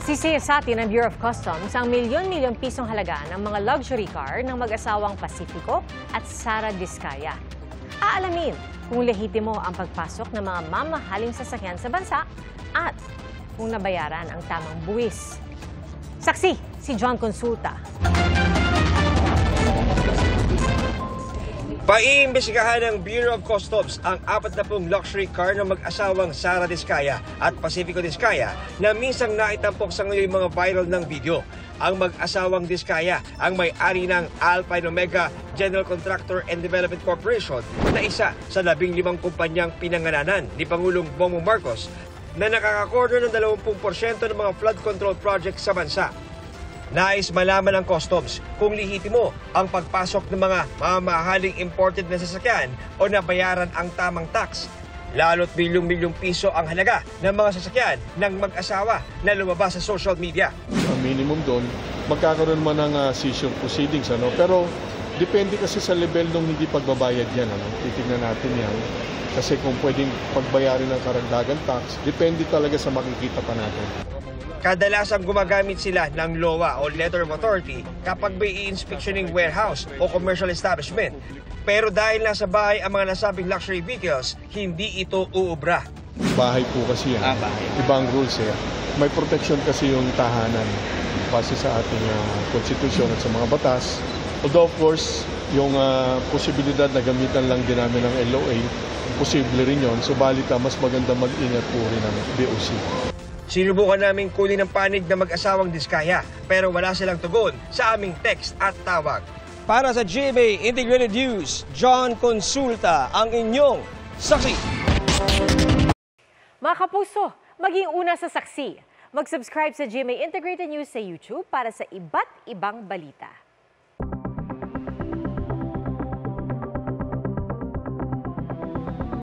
Sisiyasati ng Bureau of Customs ang milyon-milyong pisong halaga ng mga luxury car ng mag-asawang Pacifico at Sara Diskaya. Aalamin kung lehitimo ang pagpasok ng mga mamahaling sasakyan sa bansa at kung nabayaran ang tamang buwis. Saksi, si John Consulta. Paiimbestigahan ng Bureau of Customs ang 40 luxury car ng mag-asawang Sara Diskaya at Pacifico Diskaya na minsang naitampok sa ngayon mga viral ng video. Ang mag-asawang Diskaya ang may-ari ng Alpine Omega General Contractor and Development Corporation na isa sa 15 kumpanyang pinangalanan ni Pangulong Bongbong Marcos na nakakakorder ng 20% ng mga flood control projects sa bansa. Nais malaman ng Customs kung lehitimo ang pagpasok ng mga mamahaling imported na sasakyan o nabayaran ang tamang tax. Lalo't milyong-milyong piso ang halaga ng mga sasakyan ng mag-asawa na lumabas sa social media. Ang minimum doon, magkakaroon man ng seizure proceedings. Pero depende kasi sa level ng hindi pagbabayad yan. Titignan natin yan. Kasi kung pwedeng pagbayarin ng karagdagan tax, depende talaga sa makikita pa natin. Kadalasang gumagamit sila ng LOA o Letter of Authority kapag may i-inspectioning warehouse o commercial establishment. Pero dahil nasa bahay ang mga nasabing luxury vehicles, hindi ito uubra. Bahay po kasi yan. Ibang rules eh. May protection kasi yung tahanan base sa ating konstitusyon at sa mga batas. Although of course, yung posibilidad na gamitan lang din namin ng LOA, posible rin yun. Subalit mas maganda mag-ingat po rin ng BOC. Sinubukan naming kunin ang panig ng mag-asawang Diskaya pero wala silang tugon sa aming text at tawag. Para sa GMA Integrated News, John Consulta ang inyong saksi. Mga kapuso, maging una sa saksi. Mag-subscribe sa GMA Integrated News sa YouTube para sa iba't ibang balita.